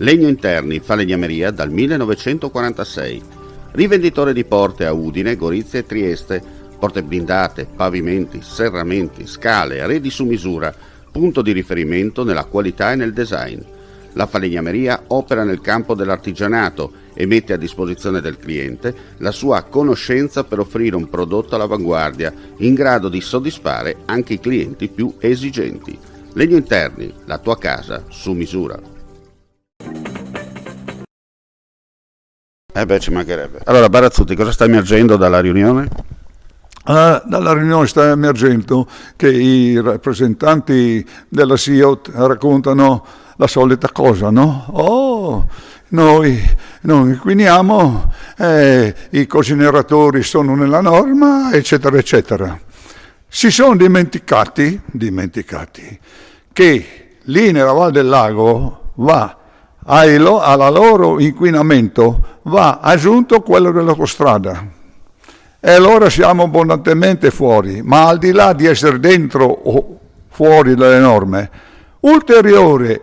Legno Interni, Falegnameria dal 1946. Rivenditore di porte a Udine, Gorizia e Trieste. Porte blindate, pavimenti, serramenti, scale, arredi su misura. Punto di riferimento nella qualità e nel design. La Falegnameria opera nel campo dell'artigianato e mette a disposizione del cliente la sua conoscenza per offrire un prodotto all'avanguardia in grado di soddisfare anche i clienti più esigenti. Legno Interni, la tua casa su misura. Ci mancherebbe. Allora Barazzutti, cosa sta emergendo dalla riunione? Dalla riunione sta emergendo che i rappresentanti della SIOT raccontano la solita cosa, no? Noi non inquiniamo, i cogeneratori sono nella norma, eccetera, eccetera. Si sono dimenticati che lì nella Val del Lago alla loro inquinamento va aggiunto quello dell'autostrada. E allora siamo abbondantemente fuori, ma al di là di essere dentro o fuori dalle norme, ulteriore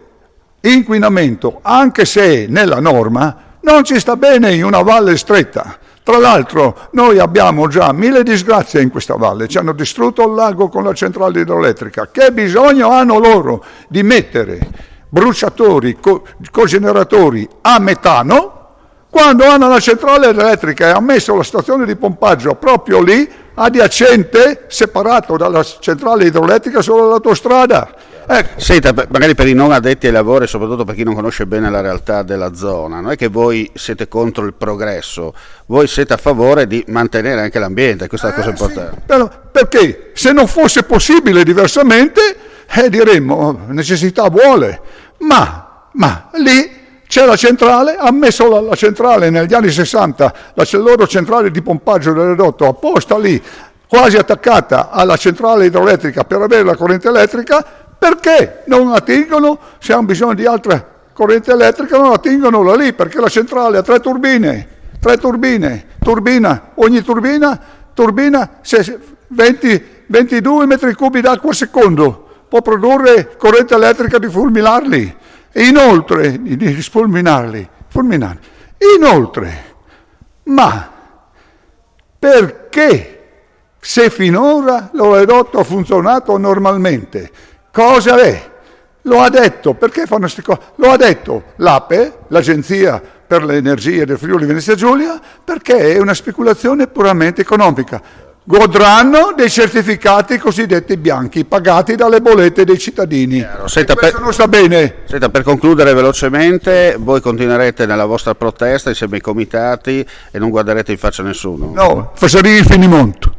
inquinamento, anche se nella norma, non ci sta bene in una valle stretta. Tra l'altro noi abbiamo già 1000 disgrazie in questa valle, ci hanno distrutto il lago con la centrale idroelettrica. Che bisogno hanno loro di mettere bruciatori, cogeneratori a metano, quando hanno la centrale elettrica e ha messo la stazione di pompaggio proprio lì, adiacente, separato dalla centrale idroelettrica solo l'autostrada. Senta, magari per i non addetti ai lavori, soprattutto per chi non conosce bene la realtà della zona, non è che voi siete contro il progresso, voi siete a favore di mantenere anche l'ambiente, questa è la cosa importante. Sì, però, perché se non fosse possibile diversamente, diremmo necessità vuole, ma lì c'è la centrale, ha messo la centrale negli anni 60, la loro centrale di pompaggio dell'edotto apposta lì, quasi attaccata alla centrale idroelettrica per avere la corrente elettrica. Perché non attingono? Se hanno bisogno di altra corrente elettrica non attingono là lì, perché la centrale ha tre turbine, ogni turbina 22 metri cubi d'acqua al secondo, può produrre corrente elettrica di fulminarli. Inoltre, ma perché se finora l'oleodotto ha funzionato normalmente, cosa è? Lo ha detto, perché fanno queste cose? Lo ha detto l'APE, l'Agenzia per le Energie del Friuli Venezia Giulia, perché è una speculazione puramente economica. Godranno dei certificati cosiddetti bianchi, pagati dalle bollette dei cittadini. Senta, questo non sta bene. Senta, per concludere velocemente, voi continuerete nella vostra protesta insieme ai comitati e non guarderete in faccia a nessuno? No, faremo il finimento.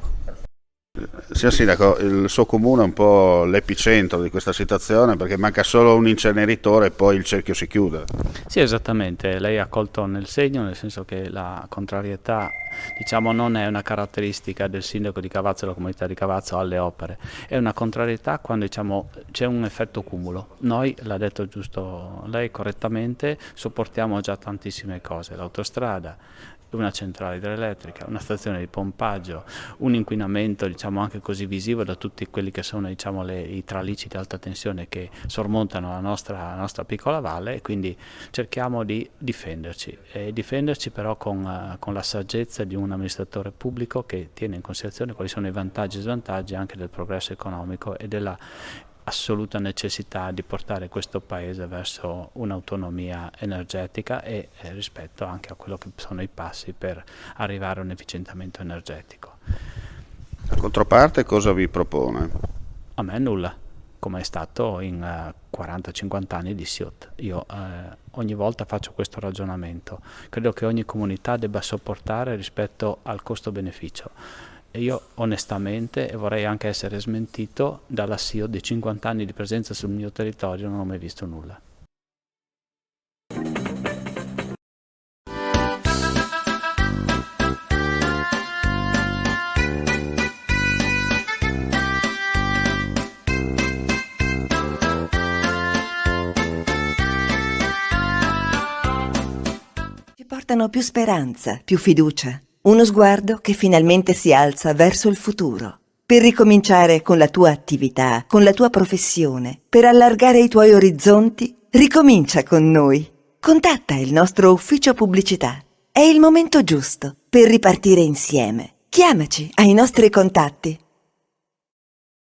Signor Sindaco, il suo comune è un po' l'epicentro di questa situazione perché manca solo un inceneritore e poi il cerchio si chiude. Sì, esattamente, lei ha colto nel segno, nel senso che la contrarietà non è una caratteristica del sindaco di Cavazzo e della comunità di Cavazzo alle opere, è una contrarietà quando c'è un effetto cumulo. Noi, l'ha detto giusto lei correttamente, sopportiamo già tantissime cose, l'autostrada, una centrale idroelettrica, una stazione di pompaggio, un inquinamento anche così visivo da tutti quelli che sono i tralicci di alta tensione che sormontano la nostra piccola valle, e quindi cerchiamo di difenderci però con la saggezza di un amministratore pubblico che tiene in considerazione quali sono i vantaggi e svantaggi anche del progresso economico e della assoluta necessità di portare questo paese verso un'autonomia energetica e rispetto anche a quello che sono i passi per arrivare a un efficientamento energetico. La controparte cosa vi propone? A me nulla, come è stato in 40-50 anni di SIOT. Io ogni volta faccio questo ragionamento. Credo che ogni comunità debba sopportare rispetto al costo-beneficio. E io onestamente, e vorrei anche essere smentito, dalla SIOT di 50 anni di presenza sul mio territorio non ho mai visto nulla. Ci portano più speranza, più fiducia. Uno sguardo che finalmente si alza verso il futuro. Per ricominciare con la tua attività, con la tua professione, per allargare i tuoi orizzonti, ricomincia con noi. contatta il nostro ufficio pubblicità. È il momento giusto per ripartire insieme. Chiamaci ai nostri contatti